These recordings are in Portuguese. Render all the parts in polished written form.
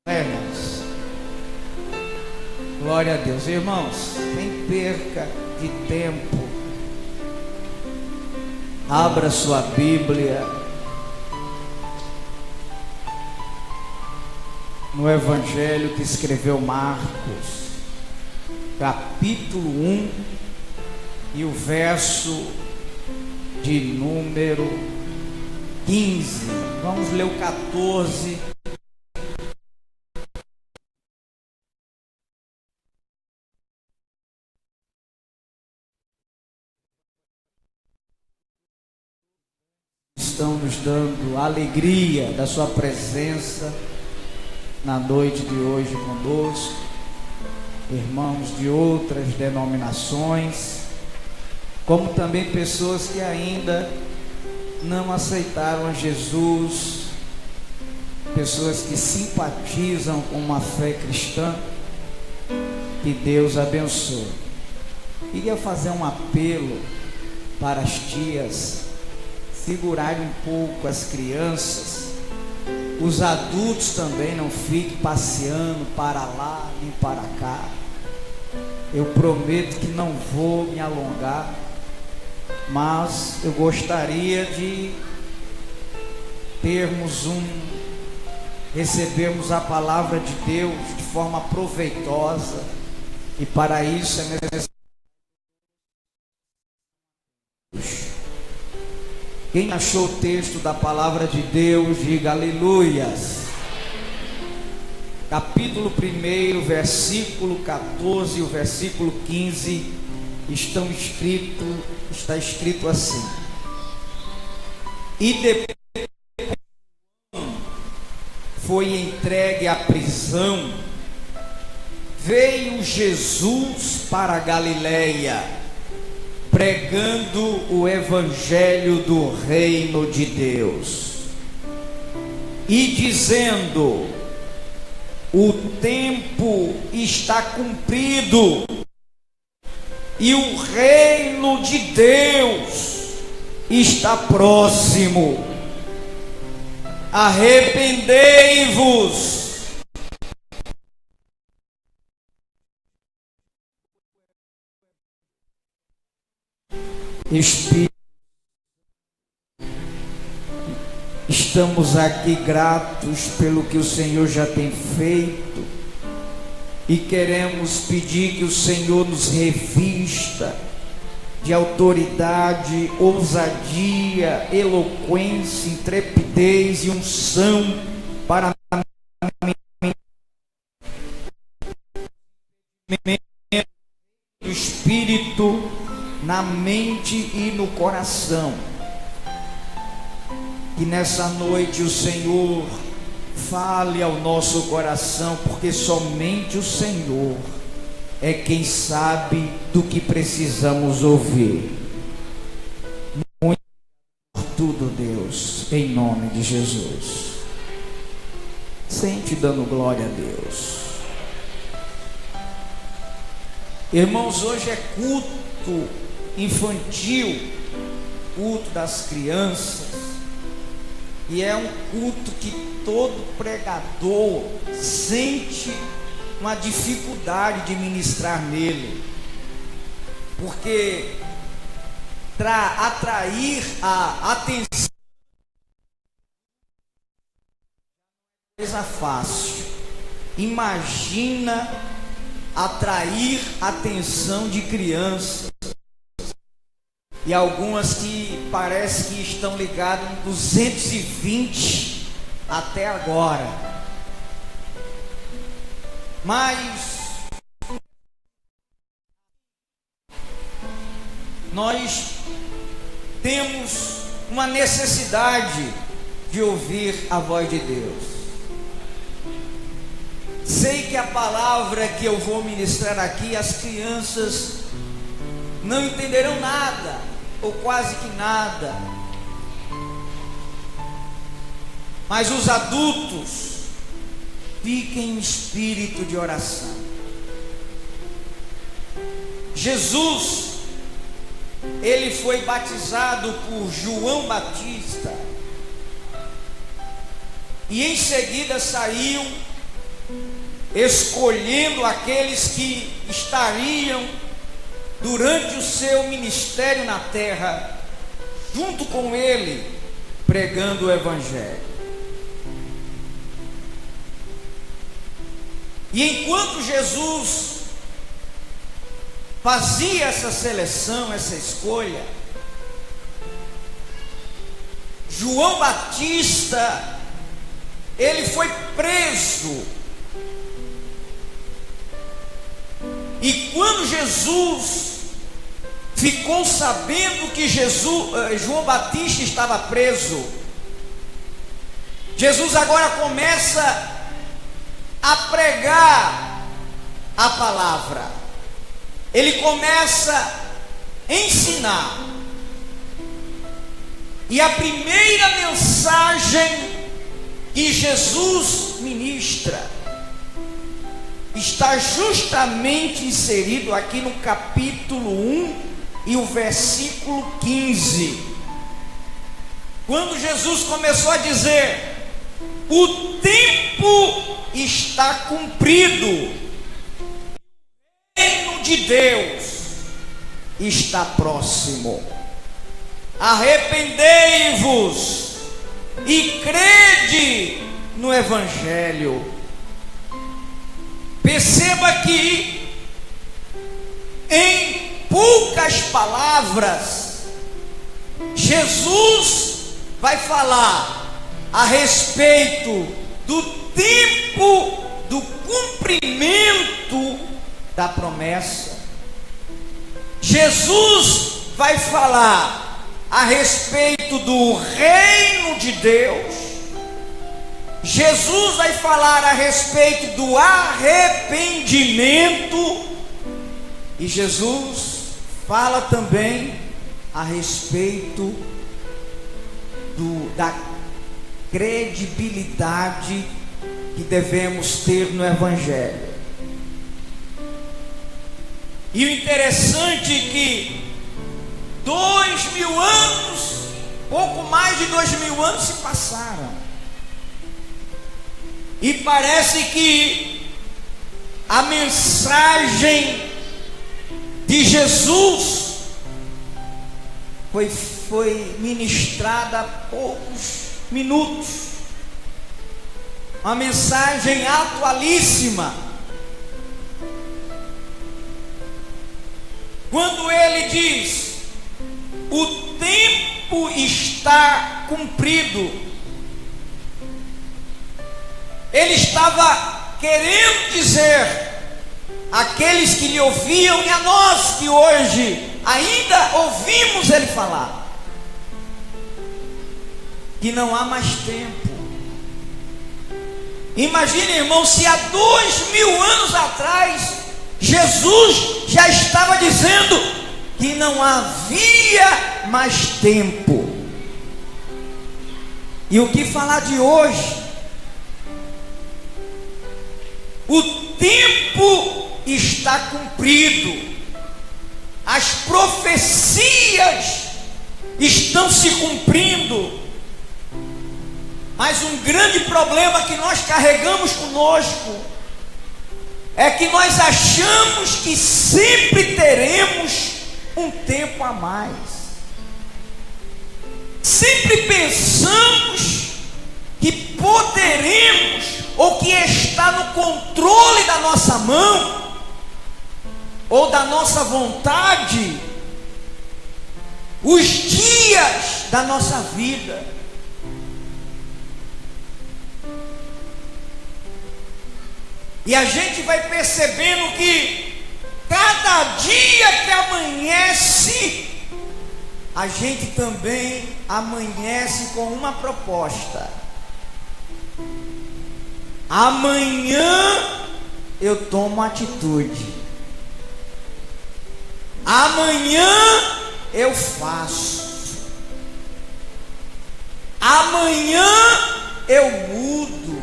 Irmãos, glória a Deus. Irmãos, sem perca de tempo, abra sua Bíblia no Evangelho que escreveu Marcos, capítulo 1 e o verso de número 15. Vamos ler o 14. Estão nos dando a alegria da sua presença na noite de hoje conosco, irmãos de outras denominações, como também pessoas que ainda não aceitaram a Jesus, pessoas que simpatizam com uma fé cristã. Que Deus abençoe. Queria fazer um apelo para as tias segurarem um pouco as crianças, os adultos também não fiquem passeando para lá nem para cá. Eu prometo que não vou me alongar, mas eu gostaria de recebermos a palavra de Deus de forma proveitosa, e para isso é necessário. Quem achou o texto da palavra de Deus, diga aleluias. Capítulo 1, versículo 14 e o versículo 15 está escrito assim: E depois foi entregue à prisão, veio Jesus para a Galileia, pregando o evangelho do reino de Deus e dizendo: o tempo está cumprido e o reino de Deus está próximo. Arrependei-vos Espírito. Estamos aqui gratos pelo que o Senhor já tem feito e queremos pedir que o Senhor nos revista de autoridade, ousadia, eloquência, intrepidez e unção para o Espírito na mente e no coração. Que nessa noite o Senhor fale ao nosso coração, porque somente o Senhor é quem sabe do que precisamos ouvir. Muito por tudo, Deus, em nome de Jesus. Sente dando glória a Deus. Irmãos, hoje é culto infantil, culto das crianças, e é um culto que todo pregador sente uma dificuldade de ministrar nele, porque para atrair a atenção é coisa fácil. Imagina atrair a atenção de crianças, e algumas que parece que estão ligadas em 220 até agora. Mas nós temos uma necessidade de ouvir a voz de Deus. Sei que a palavra que eu vou ministrar aqui, as crianças não entenderão nada, ou quase que nada, mas os adultos fiquem em espírito de oração. Jesus, ele foi batizado por João Batista, e em seguida saiu escolhendo aqueles que estariam durante o seu ministério na terra, junto com ele, pregando o Evangelho. E enquanto Jesus fazia essa seleção, essa escolha, João Batista, ele foi preso. E quando Jesus ficou sabendo que João Batista estava preso, Jesus agora começa a pregar a palavra. Ele começa a ensinar. E a primeira mensagem que Jesus ministra está justamente inserido aqui no capítulo 1 e o versículo 15. Quando Jesus começou a dizer: o tempo está cumprido, o reino de Deus está próximo. Arrependei-vos e crede no Evangelho. Perceba que, em poucas palavras, Jesus vai falar a respeito do tempo do cumprimento da promessa. Jesus vai falar a respeito do reino de Deus. Jesus vai falar a respeito do arrependimento. E Jesus fala também a respeito da credibilidade que devemos ter no Evangelho. E o interessante é que 2000 anos, pouco mais de 2000 anos se passaram. E parece que a mensagem de Jesus foi ministrada há poucos minutos. Uma mensagem atualíssima. Quando ele diz: o tempo está cumprido, ele estava querendo dizer àqueles que lhe ouviam e a nós que hoje ainda ouvimos ele falar, que não há mais tempo. Imagine, irmão, se há 2000 anos atrás Jesus já estava dizendo que não havia mais tempo. E o que falar de hoje? O tempo está cumprido. As profecias estão se cumprindo. Mas um grande problema que nós carregamos conosco é que nós achamos que sempre teremos um tempo a mais. Sempre pensamos que poderemos, ou que está no controle da nossa mão, ou da nossa vontade, os dias da nossa vida. E a gente vai percebendo que cada dia que amanhece, a gente também amanhece com uma proposta. Amanhã eu tomo atitude. Amanhã eu faço. Amanhã eu mudo.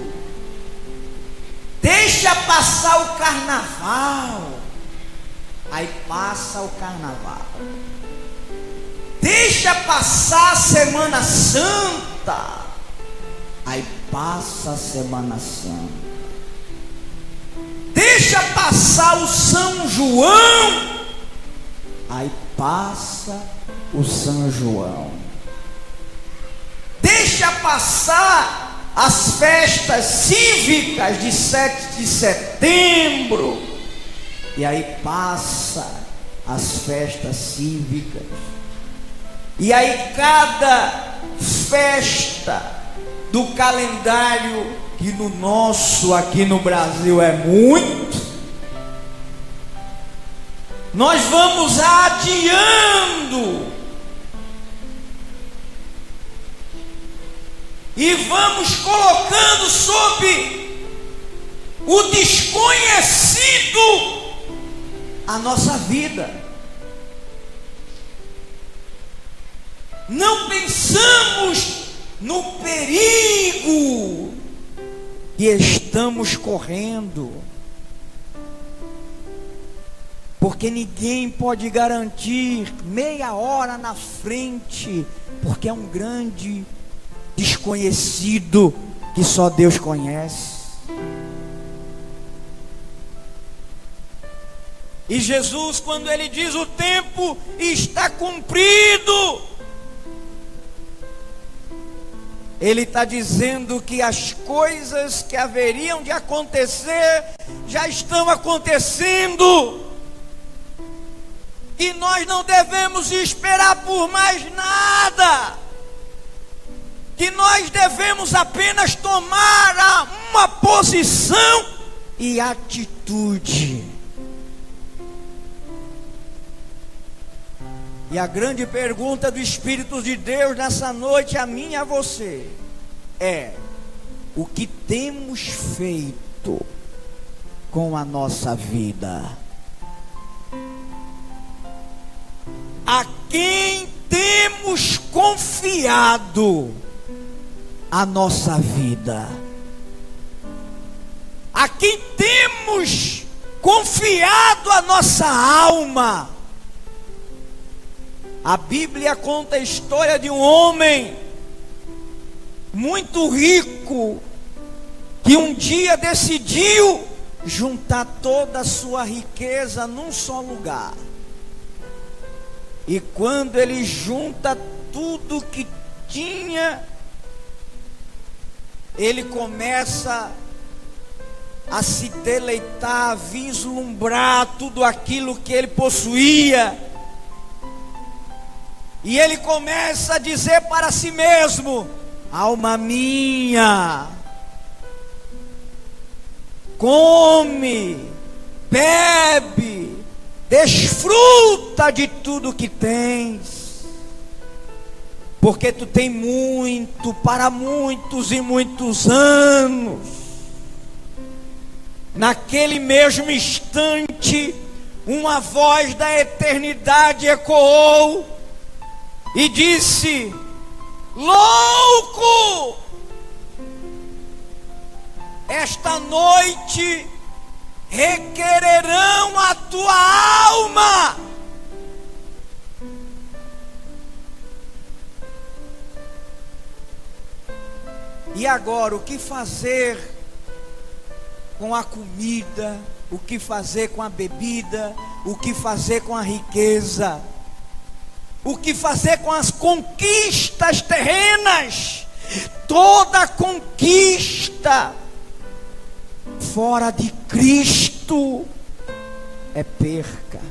Deixa passar o carnaval. Aí passa o carnaval. Deixa passar a Semana Santa. Aí passa a Semana Santa. deixa passar o São João. Aí passa o São João. Deixa passar as festas cívicas de 7 de setembro. E aí passa as festas cívicas. E aí cada festa do calendário, que no nosso aqui no Brasil é muito, nós vamos adiando e vamos colocando sob o desconhecido a nossa vida. Não pensamos no perigo que estamos correndo, porque ninguém pode garantir meia hora na frente, porque é um grande desconhecido que só Deus conhece. E Jesus, quando ele diz o tempo está cumprido, ele está dizendo que as coisas que haveriam de acontecer já estão acontecendo, que nós não devemos esperar por mais nada, que nós devemos apenas tomar uma posição e atitude. E a grande pergunta do Espírito de Deus nessa noite, a mim e a você, é: o que temos feito com a nossa vida? A quem temos confiado a nossa vida? A quem temos confiado a nossa alma? A Bíblia conta a história de um homem muito rico, que um dia decidiu juntar toda a sua riqueza num só lugar. E quando ele junta tudo que tinha, ele começa a se deleitar, a vislumbrar tudo aquilo que ele possuía. E ele começa a dizer para si mesmo: alma minha, come, bebe, desfruta de tudo que tens, porque tu tem muito para muitos e muitos anos. Naquele mesmo instante, uma voz da eternidade ecoou e disse: louco, esta noite requererão a tua alma. E agora, o que fazer com a comida? O que fazer com a bebida? O que fazer com a riqueza? O que fazer com as conquistas terrenas? Toda conquista fora de Cristo é perca.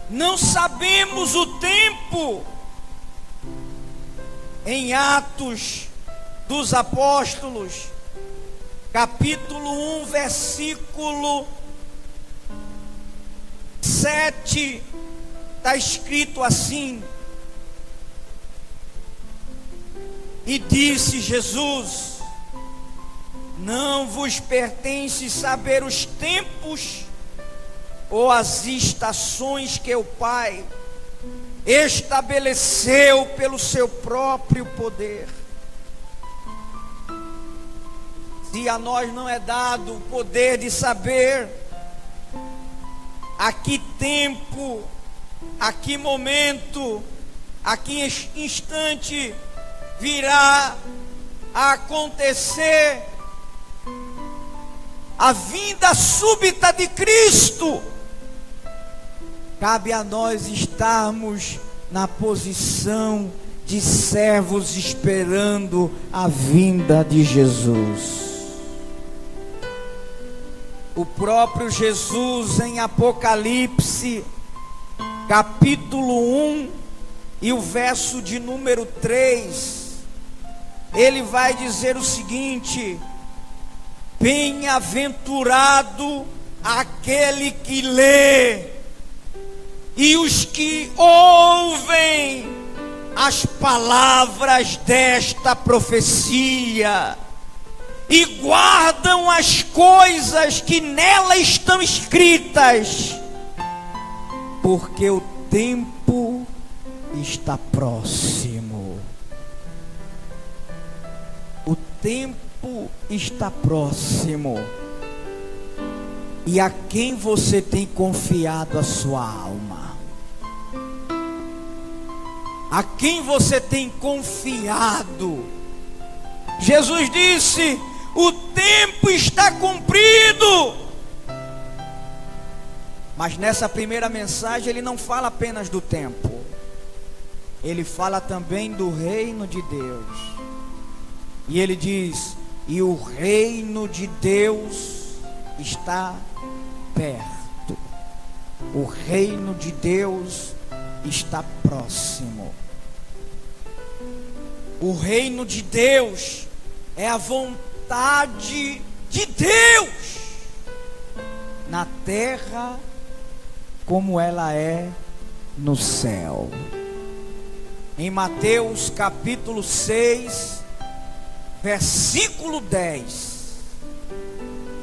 Não sabemos o tempo. Em Atos dos Apóstolos, capítulo 1, versículo 7, está escrito assim: e disse Jesus: não vos pertence saber os tempos ou as estações que o Pai estabeleceu pelo seu próprio poder. Se a nós não é dado o poder de saber a que tempo, a que momento, a que instante virá a acontecer a vinda súbita de Cristo, cabe a nós estarmos na posição de servos esperando a vinda de Jesus. O próprio Jesus, em Apocalipse, capítulo 1 e o verso de número 3, ele vai dizer o seguinte: bem-aventurado aquele que lê e os que ouvem as palavras desta profecia e guardam as coisas que nela estão escritas, porque o tempo está próximo. O tempo está próximo. E a quem você tem confiado a sua alma? A quem você tem confiado? Jesus disse: o tempo está cumprido. Mas nessa primeira mensagem ele não fala apenas do tempo, ele fala também do reino de Deus. E ele diz: e o reino de Deus está perto. O reino de Deus está próximo. O reino de Deus é a vontade de Deus na terra como ela é no céu. Em Mateus capítulo 6, versículo 10,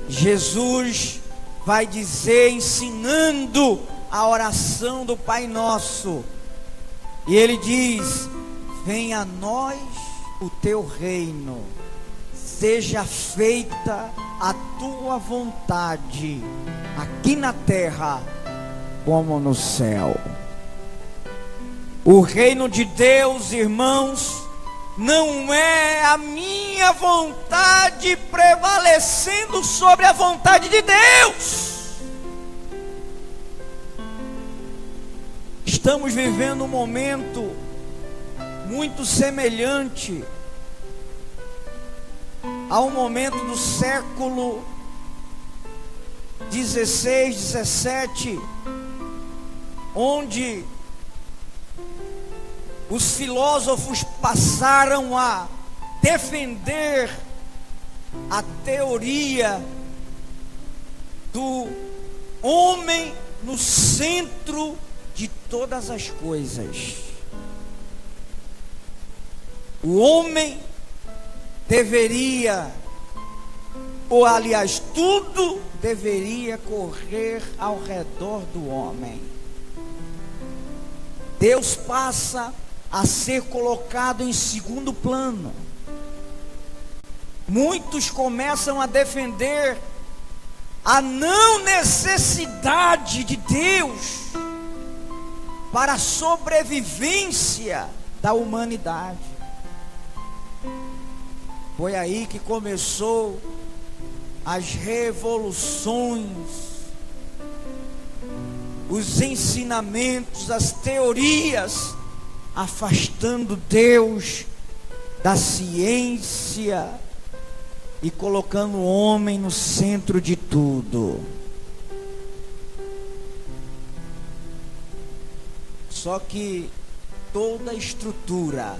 Jesus vai dizer, ensinando a oração do Pai Nosso, e ele diz: venha a nós o teu reino, seja feita a tua vontade, aqui na terra como no céu. O reino de Deus, irmãos, não é a minha vontade prevalecendo sobre a vontade de Deus. Estamos vivendo um momento muito semelhante ao momento do século 16, 17, onde os filósofos passaram a defender a teoria do homem no centro de todas as coisas. O homem deveria, ou aliás, tudo deveria correr ao redor do homem. Deus passa a ser colocado em segundo plano. Muitos começam a defender a não necessidade de Deus para a sobrevivência da humanidade. Foi aí que começou as revoluções, os ensinamentos, as teorias, afastando Deus da ciência e colocando o homem no centro de tudo. Só que toda estrutura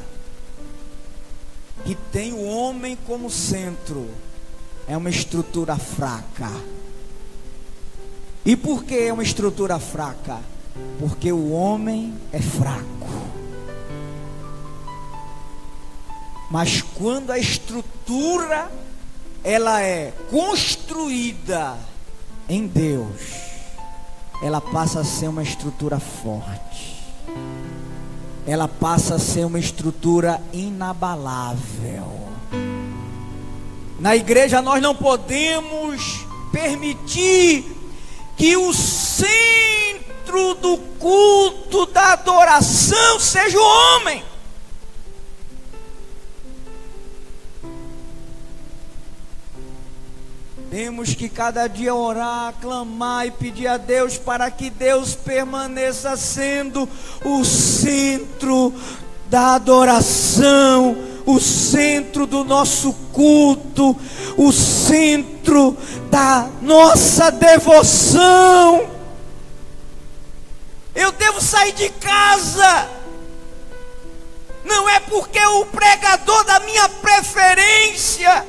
que tem o homem como centro é uma estrutura fraca. E por que é uma estrutura fraca? Porque o homem é fraco. Mas quando a estrutura ela é construída em Deus, ela passa a ser uma estrutura forte. Ela passa a ser uma estrutura inabalável. Na igreja nós não podemos permitir que o centro do culto, da adoração, seja o homem. Temos que cada dia orar, clamar e pedir a Deus para que Deus permaneça sendo o centro da adoração, o centro do nosso culto, o centro da nossa devoção. Eu devo sair de casa, não é porque o pregador da minha preferência,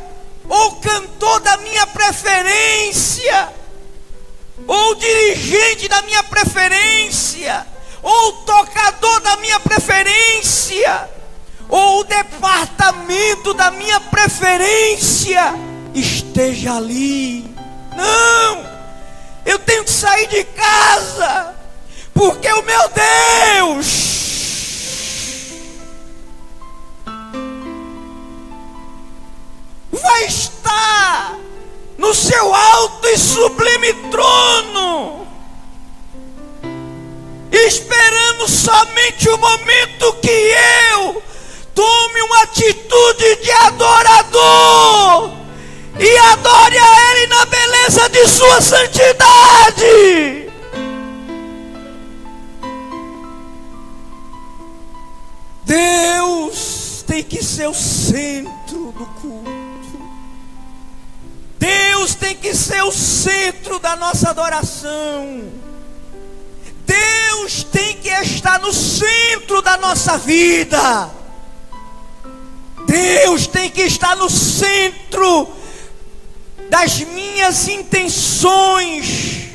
ou o cantor da minha preferência, ou o dirigente da minha preferência, ou o tocador da minha preferência, ou o departamento da minha preferência esteja ali. Não, eu tenho que sair de casa, porque o meu Deus vai estar no seu alto e sublime trono, esperando somente o momento que eu tome uma atitude de adorador e adore a Ele na beleza de sua santidade. Deus tem que ser o centro do culto. Deus tem que ser o centro da nossa adoração. Deus tem que estar no centro da nossa vida. Deus tem que estar no centro das minhas intenções.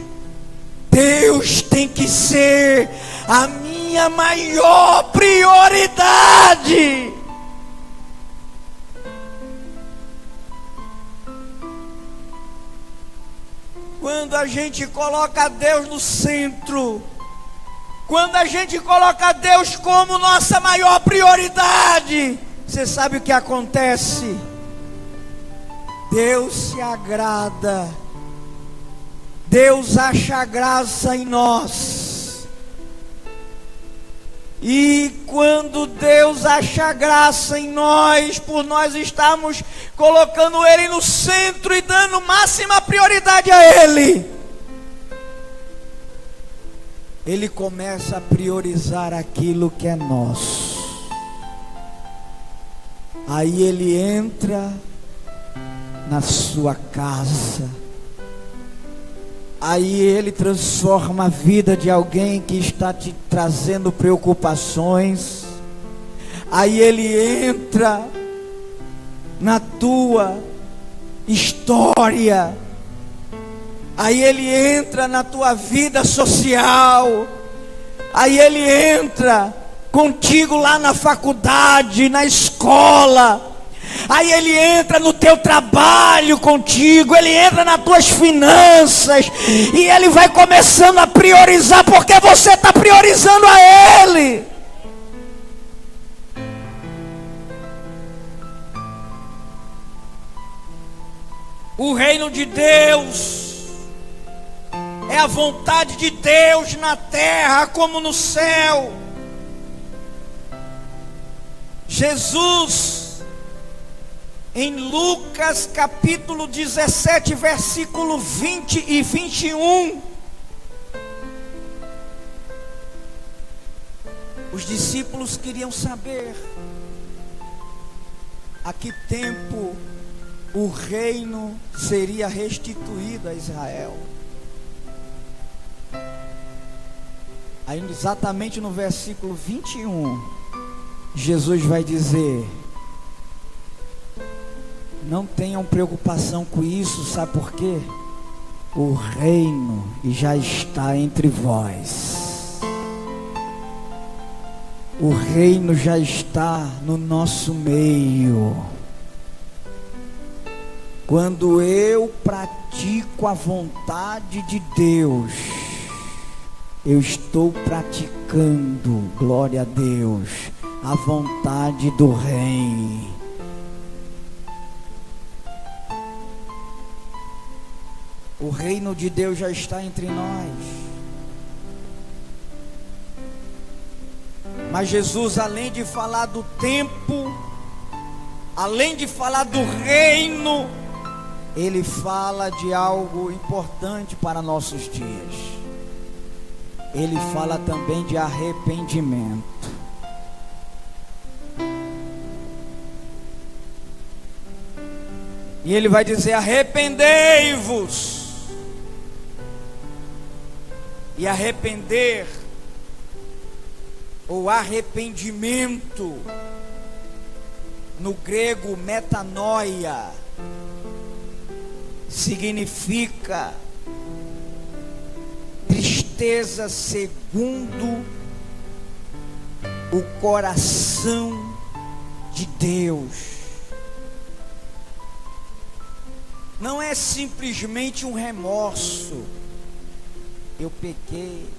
Deus tem que ser a minha maior prioridade. Quando a gente coloca Deus no centro, quando a gente coloca Deus como nossa maior prioridade, você sabe o que acontece? Deus se agrada, Deus acha graça em nós. E quando Deus acha graça em nós, por nós estarmos colocando Ele no centro e dando máxima prioridade a Ele, Ele começa a priorizar aquilo que é nosso. Aí Ele entra na sua casa. Aí Ele transforma a vida de alguém que está te trazendo preocupações. Aí Ele entra na tua história. Aí Ele entra na tua vida social. Aí Ele entra contigo lá na faculdade, na escola. Aí Ele entra no teu trabalho contigo, Ele entra nas tuas finanças, e Ele vai começando a priorizar, porque você está priorizando a Ele. O reino de Deus é a vontade de Deus na terra como no céu. Jesus, em Lucas capítulo 17, versículo 20 e 21, os discípulos queriam saber a que tempo o reino seria restituído a Israel. Aí exatamente no versículo 21, Jesus vai dizer: não tenham preocupação com isso, sabe por quê? O reino já está entre vós. O reino já está no nosso meio. Quando eu pratico a vontade de Deus, eu estou praticando, glória a Deus, a vontade do Rei. O reino de Deus já está entre nós. Mas Jesus, além de falar do tempo, além de falar do reino, ele fala de algo importante para nossos dias. Ele fala também de arrependimento. E ele vai dizer: arrependei-vos. E arrepender, ou arrependimento, no grego metanoia, significa tristeza segundo o coração de Deus. Não é simplesmente um remorso. Eu pequei,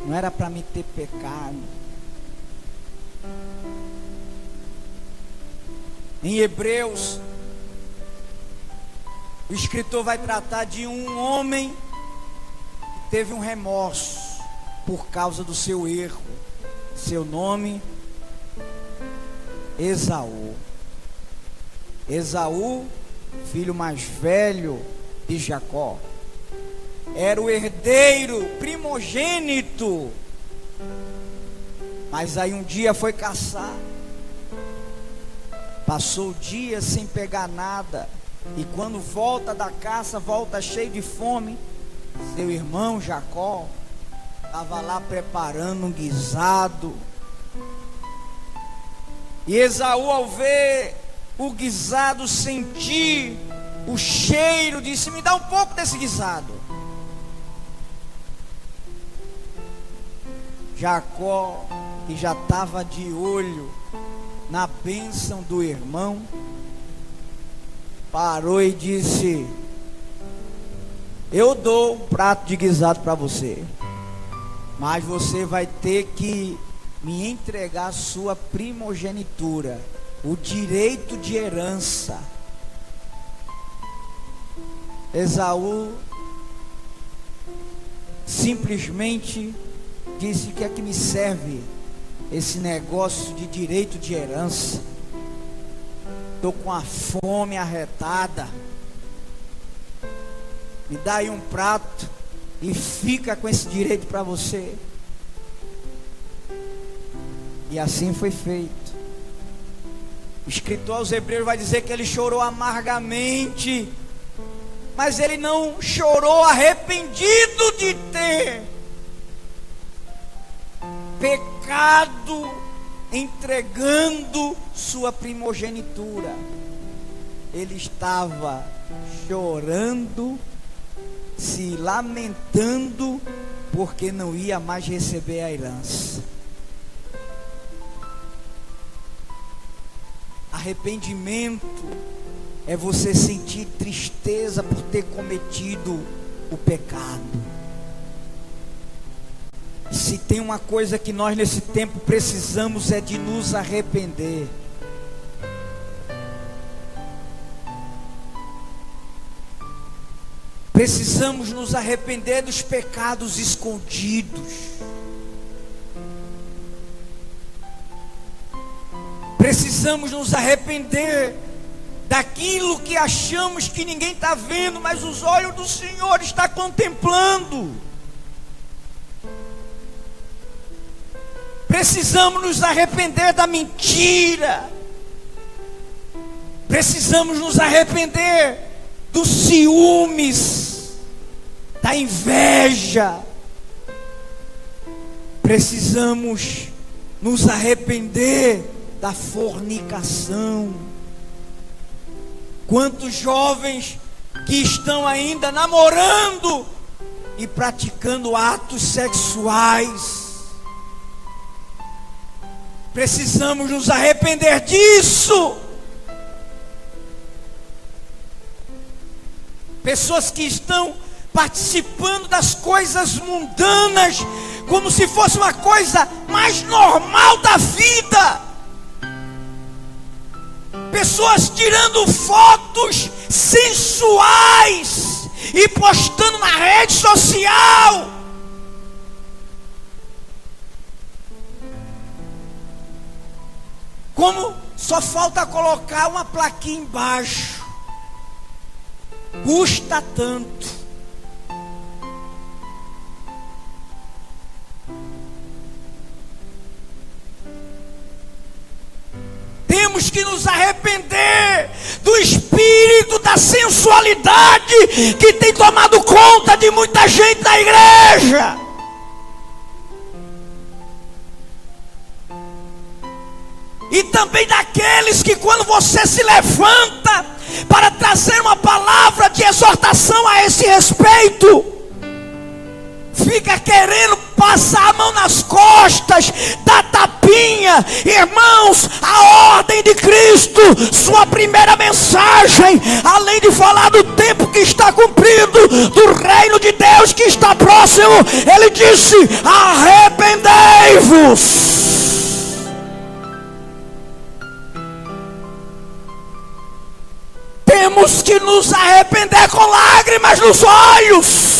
não era para me ter pecado. Em Hebreus, o escritor vai tratar de um homem que teve um remorso por causa do seu erro. Seu nome, Esaú. Esaú, filho mais velho de Jacó, era o herdeiro primogênito. Mas aí um dia foi caçar, passou o dia sem pegar nada, e quando volta da caça, volta cheio de fome. Seu irmão Jacó estava lá preparando um guisado, e Esaú, ao ver o guisado, sentir o cheiro, disse: me dá um pouco desse guisado. Jacó, que já estava de olho na bênção do irmão, parou e disse: eu dou um prato de guisado para você, mas você vai ter que me entregar a sua primogenitura, o direito de herança. Esaú simplesmente disse: que é que me serve esse negócio de direito de herança? Estou com a fome arretada, me dá aí um prato e fica com esse direito para você. E assim foi feito. O escritor aos Hebreus vai dizer que ele chorou amargamente, mas ele não chorou arrependido de ter pecado, entregando sua primogenitura. Ele estava chorando, se lamentando, porque não ia mais receber a herança. Arrependimento é você sentir tristeza por ter cometido o pecado. E se tem uma coisa que nós nesse tempo precisamos, é de nos arrepender. Precisamos nos arrepender dos pecados escondidos. Precisamos nos arrepender daquilo que achamos que ninguém está vendo, mas os olhos do Senhor estão contemplando. Precisamos nos arrepender da mentira. Precisamos nos arrepender dos ciúmes, da inveja. Precisamos nos arrepender da fornicação. Quantos jovens que estão ainda namorando e praticando atos sexuais. Precisamos nos arrepender disso. Pessoas que estão participando das coisas mundanas como se fosse uma coisa mais normal da vida. Pessoas tirando fotos sensuais e postando na rede social. Como só falta colocar uma plaquinha embaixo: custa tanto. Temos que nos arrepender do espírito da sensualidade que tem tomado conta de muita gente na igreja. E também daqueles que, quando você se levanta para trazer uma palavra de exortação a esse respeito, fica querendo passar a mão nas costas, dar tapinha. Irmãos, a ordem de Cristo, sua primeira mensagem, além de falar do tempo que está cumprido, do reino de Deus que está próximo, ele disse: arrependei-vos. Temos que nos arrepender com lágrimas nos olhos.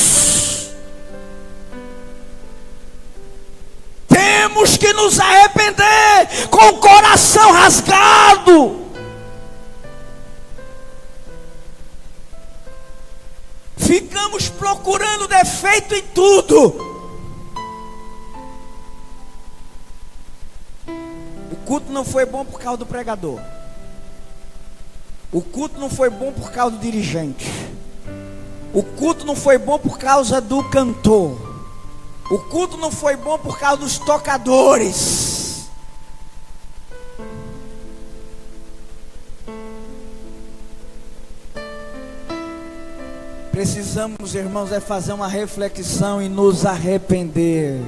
Temos que nos arrepender com o coração rasgado. Ficamos procurando defeito em tudo. O culto não foi bom por causa do pregador. O culto não foi bom por causa do dirigente. O culto não foi bom por causa do cantor. O culto não foi bom por causa dos tocadores. Precisamos, irmãos, fazer uma reflexão e nos arrepender.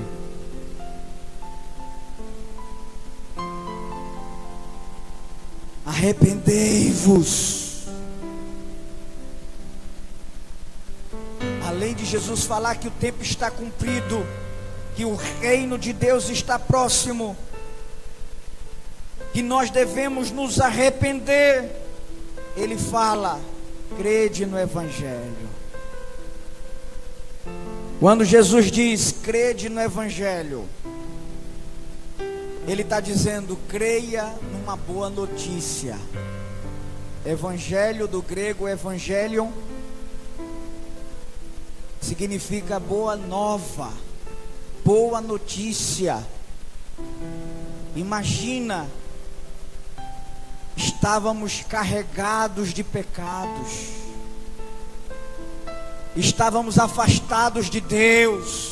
Arrependei-vos. Além de Jesus falar que o tempo está cumprido, que o reino de Deus está próximo, que nós devemos nos arrepender, ele fala: crede no Evangelho. Quando Jesus diz crede no Evangelho, ele está dizendo: creia numa boa notícia. Evangelho, do grego evangelion, significa boa nova, boa notícia. Imagina, estávamos carregados de pecados, estávamos afastados de Deus.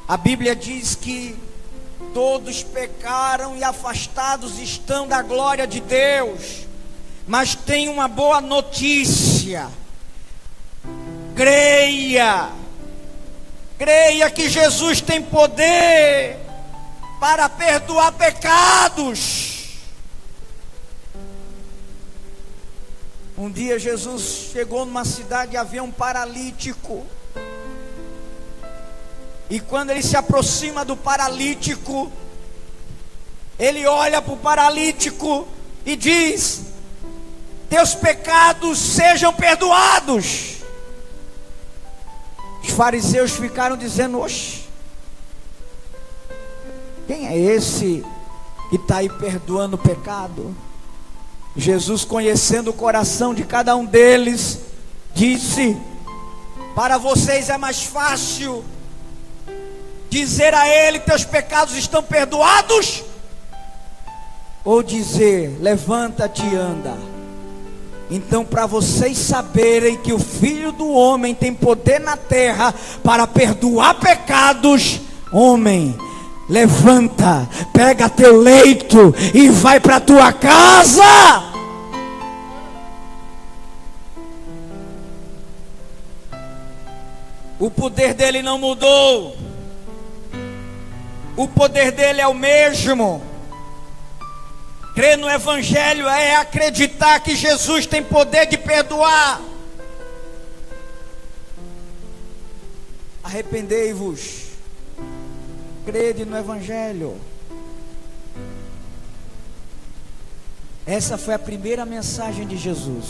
A Bíblia diz que todos pecaram e afastados estão da glória de Deus. Mas tem uma boa notícia: creia que Jesus tem poder para perdoar pecados. Um dia Jesus chegou numa cidade e havia um paralítico. E quando ele se aproxima do paralítico, ele olha para o paralítico e diz: teus pecados sejam perdoados. Os fariseus ficaram dizendo: oxe, quem é esse que está aí perdoando o pecado? Jesus, conhecendo o coração de cada um deles, disse: para vocês é mais fácil dizer a ele: teus pecados estão perdoados, ou dizer: levanta-te e anda. Então, para vocês saberem que o Filho do Homem tem poder na terra para perdoar pecados, homem, levanta, pega teu leito e vai para tua casa. O poder dele não mudou. O poder dele é o mesmo. Crer no Evangelho é acreditar que Jesus tem poder de perdoar. Arrependei-vos. Crede no Evangelho. Essa foi a primeira mensagem de Jesus.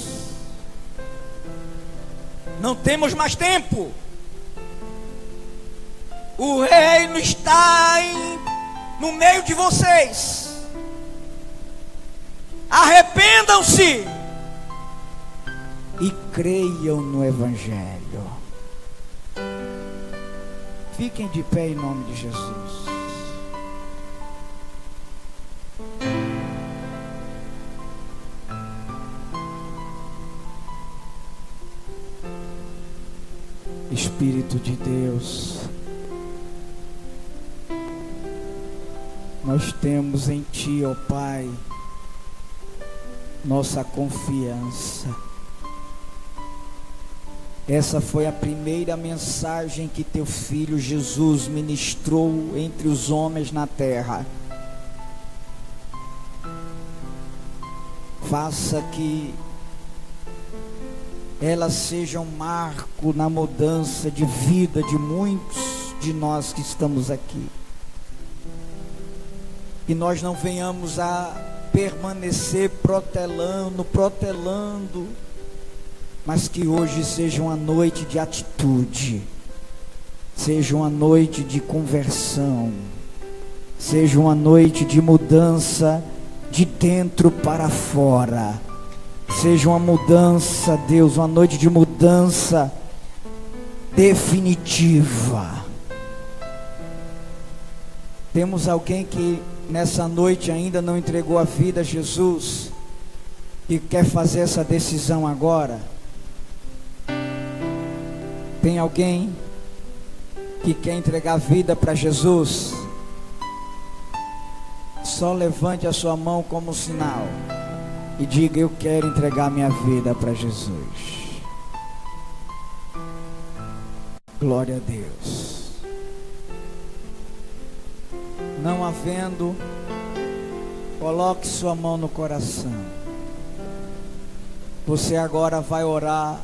Não temos mais tempo. O reino está no meio de vocês. Arrependam-se e creiam no Evangelho. Fiquem de pé em nome de Jesus. Espírito de Deus, nós temos em Ti, ó Pai, nossa confiança. Essa foi a primeira mensagem que Teu Filho Jesus ministrou entre os homens na terra. Faça que ela seja um marco na mudança de vida de muitos de nós que estamos aqui. Que nós não venhamos a permanecer protelando, mas que hoje seja uma noite de atitude, seja uma noite de conversão, seja uma noite de mudança de dentro para fora. Seja uma mudança, Deus, uma noite de mudança definitiva. Temos alguém que nessa noite ainda não entregou a vida a Jesus e quer fazer essa decisão agora? Tem alguém que quer entregar a vida para Jesus? Só levante a sua mão como sinal e diga: eu quero entregar minha vida para Jesus. Glória a Deus. Não havendo, coloque sua mão no coração. Você agora vai orar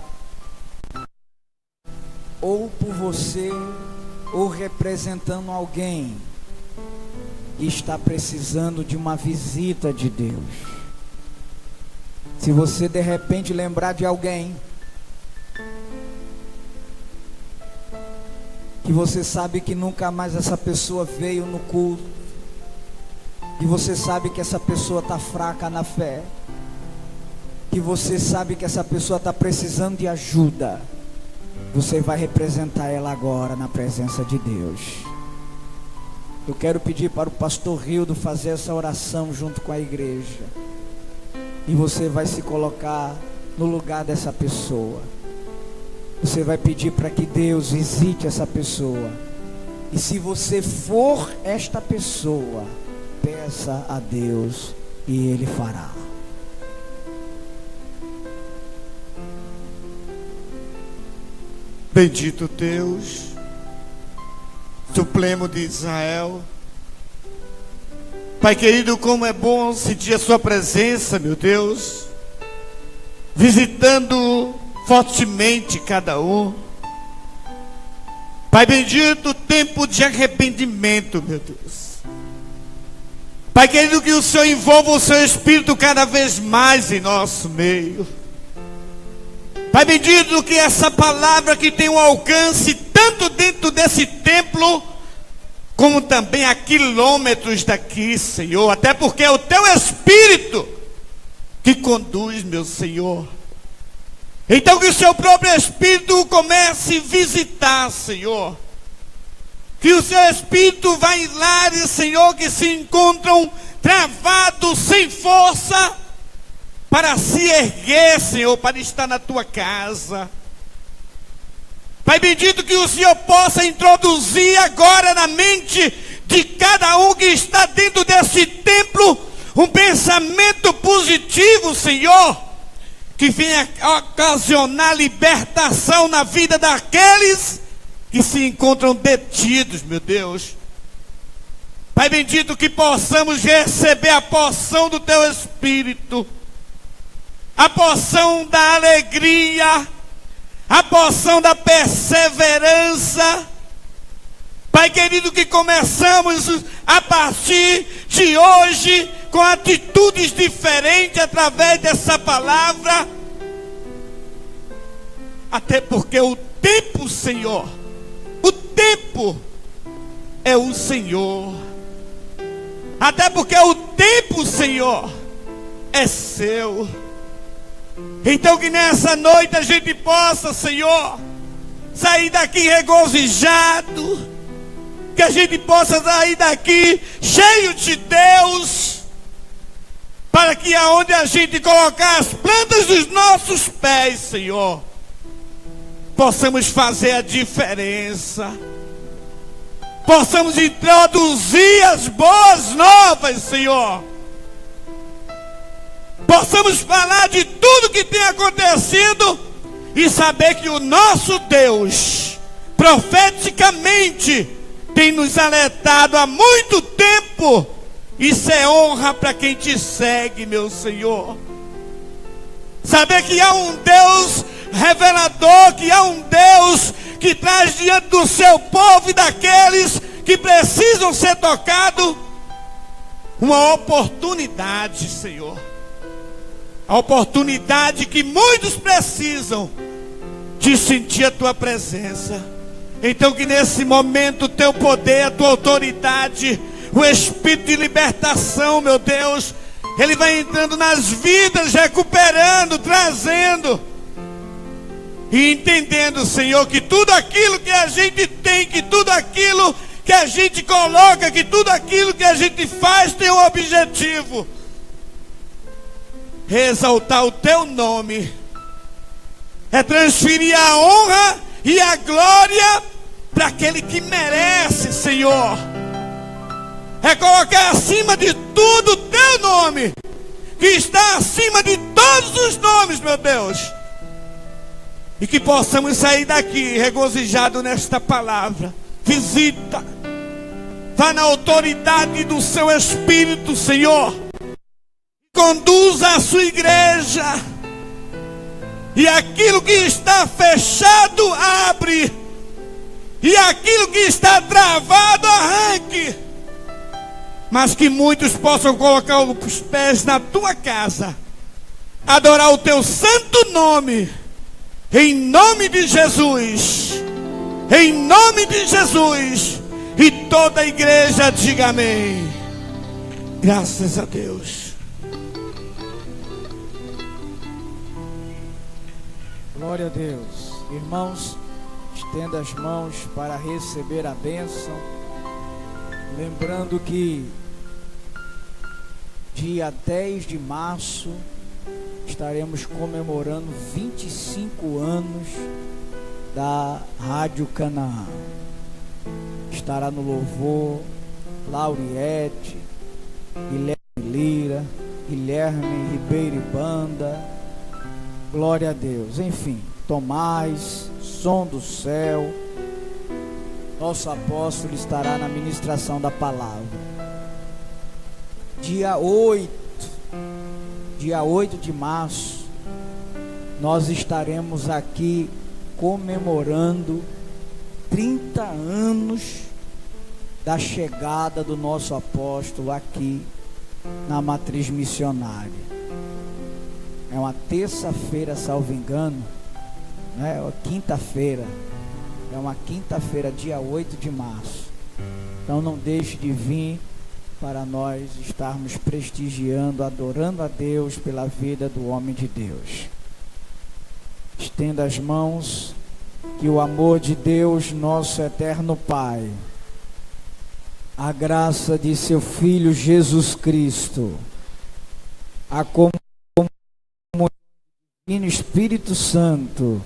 ou por você, ou representando alguém que está precisando de uma visita de Deus. Se você de repente lembrar de alguém que você sabe que nunca mais essa pessoa veio no culto, que você sabe que essa pessoa está fraca na fé, que você sabe que essa pessoa está precisando de ajuda, você vai representar ela agora na presença de Deus. Eu quero pedir para o pastor Rildo fazer essa oração junto com a igreja. E você vai se colocar no lugar dessa pessoa. Você vai pedir para que Deus visite essa pessoa. E se você for esta pessoa, peça a Deus e Ele fará. Bendito Deus, Supremo de Israel. Pai querido, como é bom sentir a sua presença, meu Deus, visitando fortemente cada um. Pai bendito, tempo de arrependimento, meu Deus. Pai querido, que o Senhor envolva o seu Espírito cada vez mais em nosso meio. Pai bendito, que essa palavra que tem um alcance tanto dentro desse templo, como também a quilômetros daqui, Senhor, até porque é o Teu Espírito que conduz, meu Senhor. Então que o Seu próprio Espírito comece a visitar, Senhor. Que o Seu Espírito vá em lares, Senhor, que se encontram travados, sem força, para se erguer, Senhor, para estar na Tua casa. Pai bendito, que o Senhor possa introduzir agora na mente de cada um que está dentro desse templo um pensamento positivo, Senhor, que venha ocasionar libertação na vida daqueles que se encontram detidos, meu Deus. Pai bendito, que possamos receber a porção do Teu Espírito, a porção da alegria, a porção da perseverança. Pai querido, que começamos a partir de hoje com atitudes diferentes através dessa palavra. Até porque o tempo, Senhor, o tempo é o Senhor. Até porque o tempo, Senhor, é seu. Então que nessa noite a gente possa, Senhor, sair daqui regozijado, que a gente possa sair daqui cheio de Deus, para que aonde a gente colocar as plantas dos nossos pés, Senhor, possamos fazer a diferença, possamos introduzir as boas novas, Senhor, possamos falar de tudo que tem acontecido e saber que o nosso Deus, profeticamente, tem nos alertado há muito tempo. Isso é honra para quem te segue, meu Senhor. Saber que há um Deus revelador, que há um Deus que traz diante do seu povo e daqueles que precisam ser tocados uma oportunidade, Senhor. A oportunidade que muitos precisam de sentir a tua presença. Então que nesse momento o teu poder, a tua autoridade, o espírito de libertação, meu Deus, ele vai entrando nas vidas, recuperando, trazendo e entendendo, Senhor, que tudo aquilo que a gente tem, que tudo aquilo que a gente coloca, que tudo aquilo que a gente faz tem um objetivo: exaltar o teu nome, é transferir a honra e a glória para aquele que merece, Senhor. É colocar acima de tudo o teu nome, que está acima de todos os nomes, meu Deus. E que possamos sair daqui regozijados nesta palavra. Visita, vá na autoridade do seu Espírito, Senhor. Conduza a sua igreja. E aquilo que está fechado, abre. E aquilo que está travado, arranque. Mas que muitos possam colocar os pés na tua casa, adorar o teu santo nome, em nome de Jesus, em nome de Jesus. E toda a igreja diga amém. Graças a Deus. Glória a Deus. Irmãos, estenda as mãos para receber a bênção. Lembrando que dia 10 de março estaremos comemorando 25 anos da Rádio Canaã. Estará no louvor Lauriette, Guilherme Lira, Guilherme Ribeiro e Banda. Glória a Deus. Enfim, Tomás, Som do Céu. Nosso apóstolo estará na ministração da palavra. Dia 8 de março, nós estaremos aqui comemorando 30 anos da chegada do nosso apóstolo aqui na matriz missionária. É uma terça-feira, salvo engano, né? É uma quinta-feira. É uma quinta-feira, dia 8 de março. Então não deixe de vir para nós estarmos prestigiando, adorando a Deus pela vida do homem de Deus. Estenda as mãos, que o amor de Deus, nosso eterno Pai, a graça de seu Filho Jesus Cristo, a comunhão do Espírito Santo,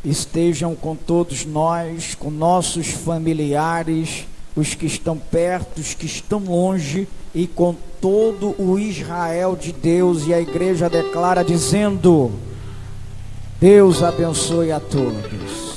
estejam com todos nós, com nossos familiares, os que estão perto, os que estão longe, e com todo o Israel de Deus. E a igreja declara dizendo: Deus abençoe a todos.